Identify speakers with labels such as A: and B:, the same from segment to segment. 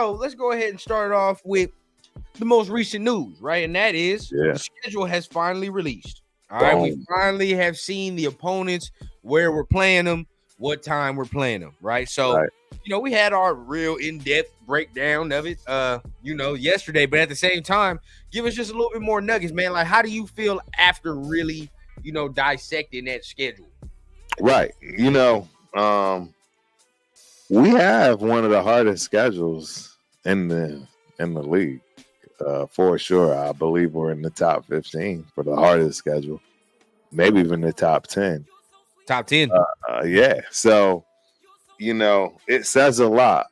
A: So let's go ahead and start off with the most recent news, right? And that is the schedule has finally released. All right, we finally have seen the opponents, where we're playing them, what time we're playing them, right? So, we had our real in-depth breakdown of it, yesterday. But at the same time, give us just a little bit more nuggets, man. Like, how do you feel after really, dissecting that schedule?
B: Right. We have one of the hardest schedules in the league. For sure. I believe we're in the top 15 for the hardest schedule. Maybe even the top 10.
A: Top 10.
B: Yeah. So, it says a lot.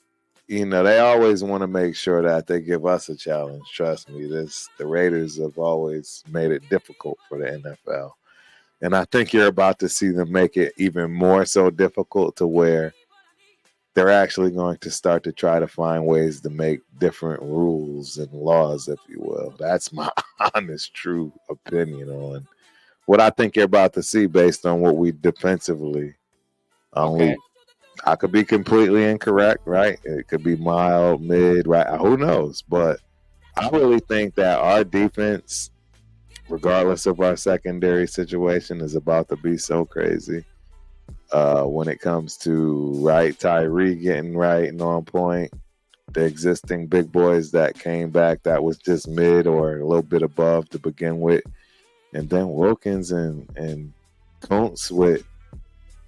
B: They always want to make sure that they give us a challenge. Trust me, the Raiders have always made it difficult for the NFL. And I think you're about to see them make it even more so difficult to where they're actually going to start to try to find ways to make different rules and laws, if you will. That's my honest, true opinion on what I think you're about to see based on what we defensively unleash. I could be completely incorrect, right? It could be mild, mid, right? Who knows? But I really think that our defense, regardless of our secondary situation, is about to be so crazy. When it comes to Tyree getting right and on point, the existing big boys that came back that was just mid or a little bit above to begin with, and then Wilkins and Kuntz with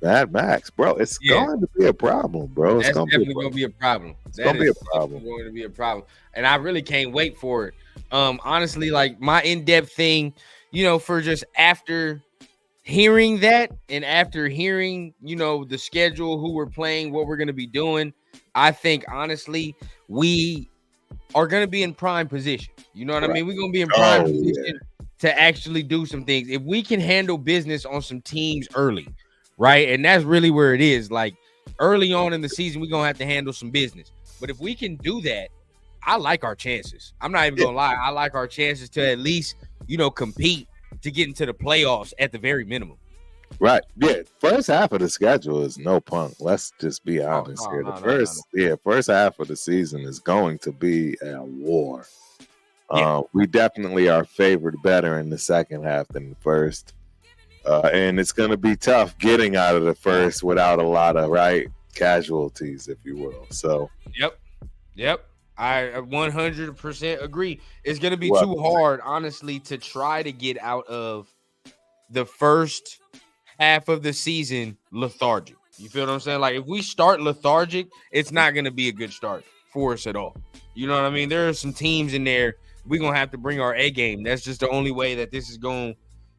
B: Mad Max, bro. It's going to be a problem, bro.
A: It's definitely going to be a problem.
B: It's going to be a problem.
A: Going to be a problem, and I really can't wait for it. Honestly, like my in-depth thing, for just after hearing that and after hearing, the schedule, who we're playing, what we're going to be doing, I think honestly we are going to be in prime position. You know what I mean? We're going to be in prime position to actually do some things if we can handle business on some teams early, right? And that's really where it is. Like early on in the season, we're going to have to handle some business. But if we can do that, I like our chances. I'm not even going to lie. I like our chances to at least, compete to get into the playoffs at the very minimum.
B: Right. Yeah. First half of the schedule is no punk. Let's just be honest here. First half of the season is going to be a war. We definitely are favored better in the second half than the first. And it's going to be tough getting out of the first without a lot of casualties, if you will. So,
A: Yep. I 100% agree. It's going to be too hard, honestly, to try to get out of the first half of the season lethargic. You feel what I'm saying? Like, if we start lethargic, it's not going to be a good start for us at all. You know what I mean? There are some teams in there we're going to have to bring our A game. That's just the only way that this is going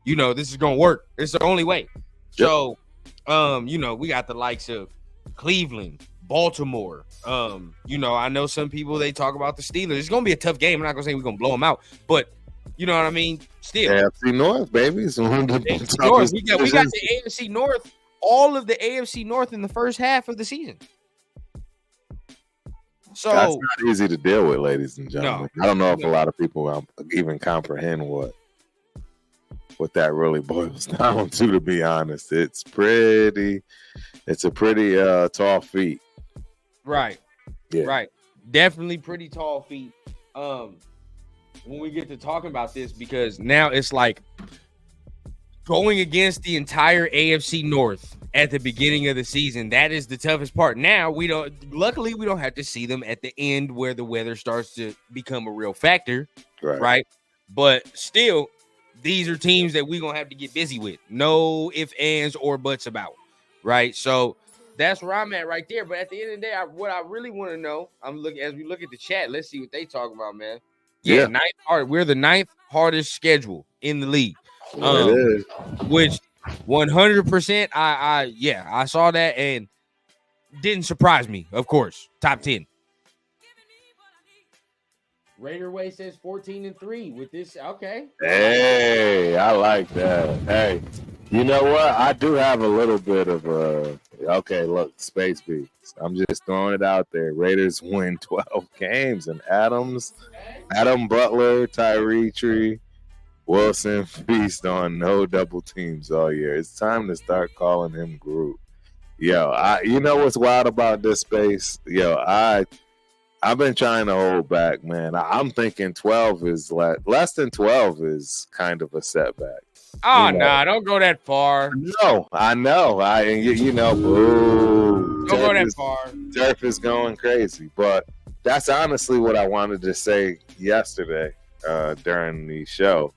A: to work. It's the only way. So, we got the likes of Cleveland, Baltimore. I know some people, they talk about the Steelers. It's going to be a tough game. I'm not going to say we're going to blow them out, but you know what I mean? Still.
B: AFC North, baby.
A: We got the AFC North, all of the AFC North in the first half of the season. So
B: that's not easy to deal with, ladies and gentlemen. I don't know if a lot of people even comprehend what that really boils down to be honest. It's a pretty tall feat.
A: Right. Yeah. Right. Definitely pretty tall feat. When we get to talking about this, because now it's like going against the entire AFC North at the beginning of the season. That is the toughest part. Now luckily we don't have to see them at the end where the weather starts to become a real factor. Right. But still, these are teams that we're going to have to get busy with. No ifs, ands, or buts about. Right. So that's where I'm at right there. But at the end of the day, what I really want to know, as we look at the chat, let's see what they talk about, man. Yeah. We're the 9th hardest schedule in the league. Which 100%, I saw that and didn't surprise me, of course. Top 10. Raider Way says 14-3 with this. Okay.
B: Hey, I like that. Hey, you know what? I do have a little bit of look, Space Beats. I'm just throwing it out there. Raiders win 12 games, and Adam Butler, Tyree, Wilson feast on no double teams all year. It's time to start calling him Groot. You know what's wild about this space? I've been trying to hold back, man. I'm thinking 12 is less than 12 is kind of a setback.
A: Oh, nah, don't go that far.
B: No, I know. Boo.
A: Don't go that far.
B: Turf is going crazy. But that's honestly what I wanted to say yesterday during the show.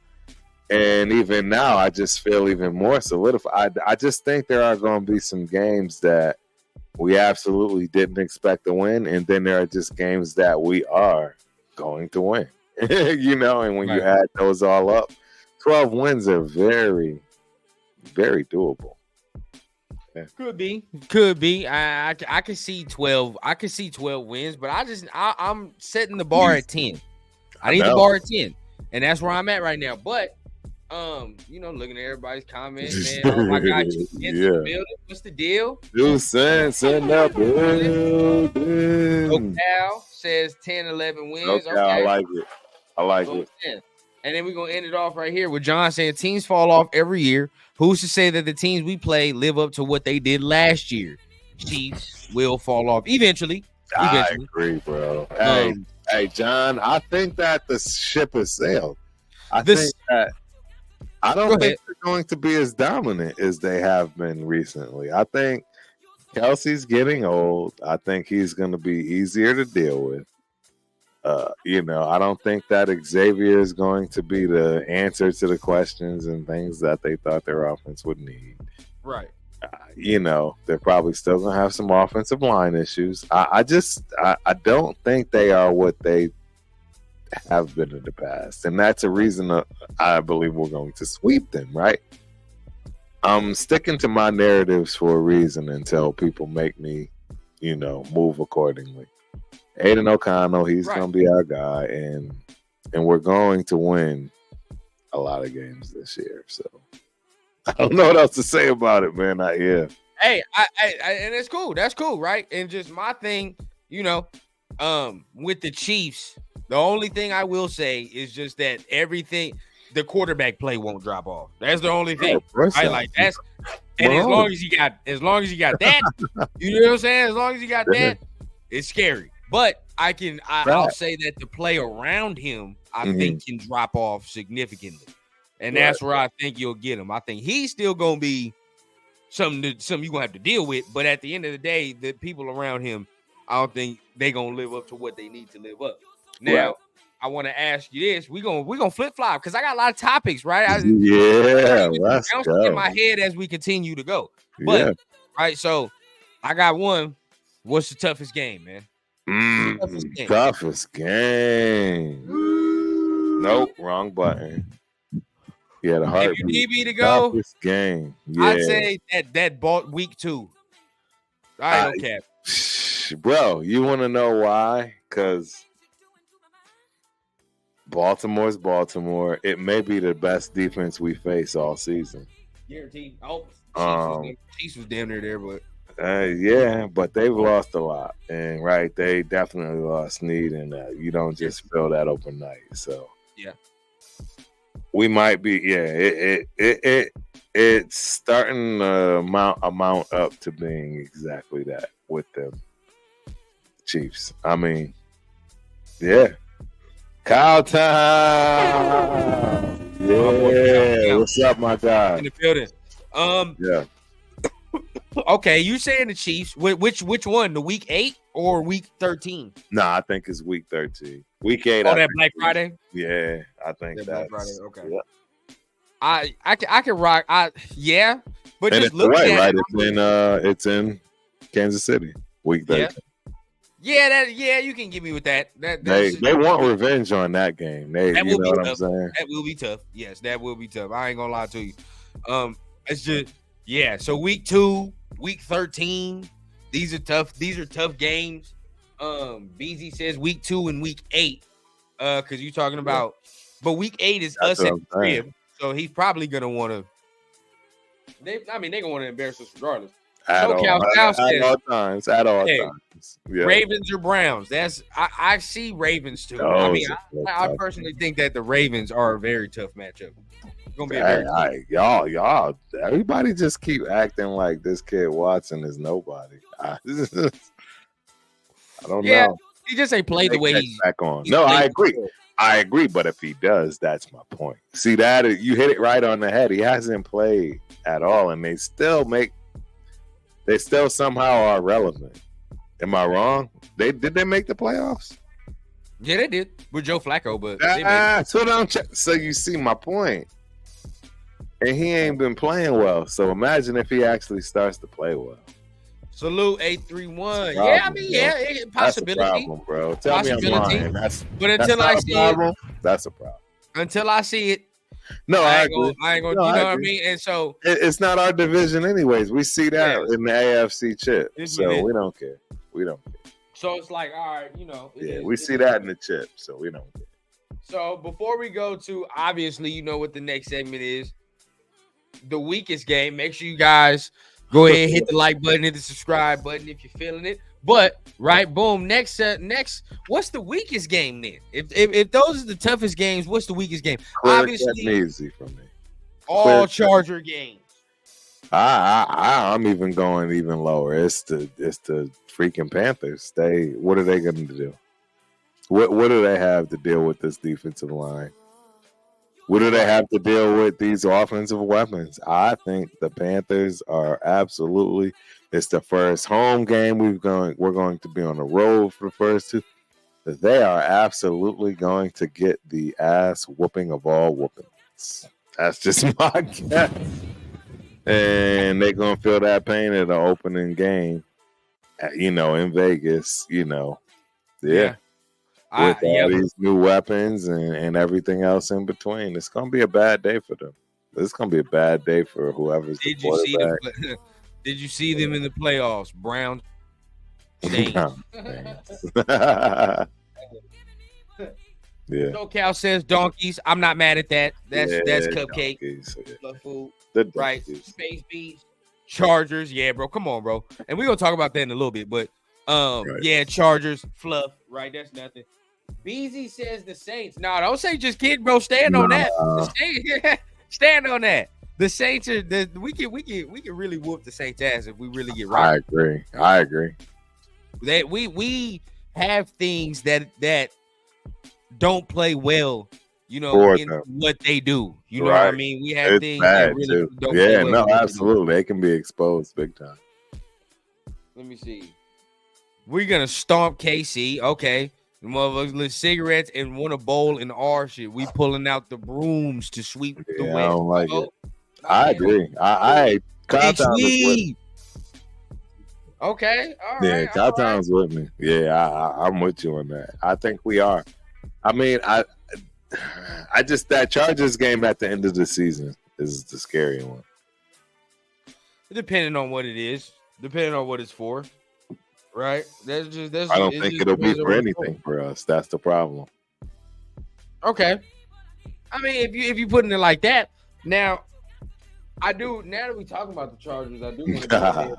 B: And even now, I just feel even more solidified. I just think there are going to be some games that we absolutely didn't expect to win. And then there are just games that we are going to win. And when you add those all up, 12 wins are very, very doable. Yeah.
A: Could be. I can see 12. I can see 12 wins, but I'm setting the bar at 10. I need the bar at 10, and that's where I'm at right now. But looking at everybody's comments, man. Oh my God, in the building. What's the deal?
B: 2 cents in the building.
A: Cal says 10, 11 wins. Okay.
B: I like it.
A: And then we're going to end it off right here with John saying teams fall off every year. Who's to say that the teams we play live up to what they did last year? Chiefs will fall off eventually.
B: I agree, bro. Hey, John, I think that the ship has sailed. I don't think they're going to be as dominant as they have been recently. I think Kelsey's getting old. I think he's going to be easier to deal with. I don't think that Xavier is going to be the answer to the questions and things that they thought their offense would need.
A: Right.
B: They're probably still going to have some offensive line issues. I don't think they are what they have been in the past. And that's a reason I believe we're going to sweep them, right? I'm sticking to my narratives for a reason until people make me, move accordingly. Aiden O'Connell, he's going to be our guy, and we're going to win a lot of games this year. So I don't know what else to say about it, man.
A: Hey, and it's cool. That's cool, right? And just my thing, with the Chiefs, the only thing I will say is just that the quarterback play won't drop off. That's the only thing, right? Like that's, and as long as you got that, you know what I'm saying? As long as you got that, it's scary. But I'll say that the play around him, I think, can drop off significantly. And that's where I think you'll get him. I think he's still going to be something you're going to have to deal with. But at the end of the day, the people around him, I don't think they're going to live up to what they need to live up. Now, I want to ask you this. We're gonna flip-flop because I got a lot of topics, right?
B: Let's
A: go. In my head as we continue to go. But, right, so I got one. What's the toughest game, man?
B: Toughest game. Nope, wrong button. Yeah, the heart.
A: If you need me to go,
B: toughest game. Yeah.
A: I'd say that bought week 2. I don't care.
B: Bro, you want to know why? Because Baltimore's Baltimore. It may be the best defense we face all season.
A: Guaranteed. Chiefs was damn near there, but.
B: But they've lost a lot, and they definitely lost Snead, and you don't just fill that overnight. So we might be. It's starting to amount up to being exactly that with them Chiefs. I mean, Kyle time. Yeah, what's up, my guy?
A: In the building. Okay, you saying the Chiefs? Which one? The week 8 or week 13?
B: Nah, I think it's week 13. Week 8.
A: Oh, that Black Friday.
B: Yeah, I think that's
A: Black Friday. Okay.
B: Yeah.
A: I can rock. But
B: and
A: just
B: it's
A: look
B: right,
A: at
B: right. It's in Kansas City. Week 13.
A: Yeah, you can give me with that.
B: They want revenge on that game. You know what I'm saying?
A: That will be tough. Yes, that will be tough. I ain't gonna lie to you. It's just so week 2. Week 13, these are tough games. BZ says week 2 and week 8. Because you're talking about, but week 8 is us at the crib, so he's probably gonna want to. They're gonna want to embarrass us regardless.
B: At all times. Yeah.
A: Ravens or Browns? I see Ravens too. I personally think that the Ravens are a very tough matchup. Gonna be
B: y'all. Everybody just keep acting like this kid Watson is nobody. I don't know.
A: He just ain't played the way he's
B: back on. No, I agree. Before. I agree, but if he does, that's my point. See that you hit it right on the head. He hasn't played at all, and they still somehow are relevant. Am I wrong? Did they make the playoffs?
A: Yeah, they did with Joe Flacco, but
B: so you see my point. And he ain't been playing well. So imagine if he actually starts to play well.
A: Salute 831. Yeah, I mean, possibility.
B: That's a problem, bro. Tell me I'm lying.
A: But until I see it,
B: that's a problem.
A: Until I see it,
B: no, I
A: ain't gonna. You know what I mean? And so
B: it's not our division, anyways. We see that in the AFC chip, so we don't care. We don't care.
A: So it's like, all right,
B: we see that in the chip, so we don't care.
A: So before we go to, obviously, you know what the next segment is, the weakest game. Make sure you guys go ahead, hit the like button, hit the subscribe button if you're feeling it. But boom. Next, what's the weakest game then? If those are the toughest games, what's the weakest game?
B: Obviously, easy for me.
A: All Charger games.
B: I'm even going even lower. It's the freaking Panthers. What are they going to do? What do they have to deal with this defensive line? What do they have to deal with these offensive weapons? I think the Panthers are absolutely. It's the first home game we're going to be on the road for the first two. They are absolutely going to get the ass whooping of all whoopings. That's just my guess. And they're going to feel that pain at the opening game, in Vegas, Yeah. With all these new weapons and everything else in between. It's going to be a bad day for them. It's going to be a bad day for whoever's the quarterback.
A: Did you see them in the playoffs? Browns. Yeah. SoCal says donkeys. I'm not mad at that. That's cupcake. Love food. Right. Space Beast. Chargers. Yeah, bro. Come on, bro. And we're gonna talk about that in a little bit. But Chargers, fluff, right? That's nothing. Beezy says the Saints. No, don't say just kidding, bro. Stand on that. Stand on that. The Saints are we can really whoop the Saints ass if we really get right.
B: I agree.
A: That we have things that don't play well, in what they do. You know what I mean? We have things that really don't play well.
B: Yeah, no, absolutely. They can be exposed big time.
A: Let me see. We're gonna stomp KC. Okay. The motherfuckers lit cigarettes and want a bowl in our shit. We pulling out the brooms to sweep the wind.
B: I don't like it. I agree. I
A: Okay. All right.
B: Yeah, Cowtown's with me. Yeah, I'm with you on that. I think we are. I mean, I just that Chargers game at the end of the season is the scary one.
A: Depending on what it is, depending on what it's for. Right.
B: I don't think it'll be for anything for us. That's the problem.
A: Okay. I mean, if you putting it like that, now I do. Now that we talking about the Chargers, I do want to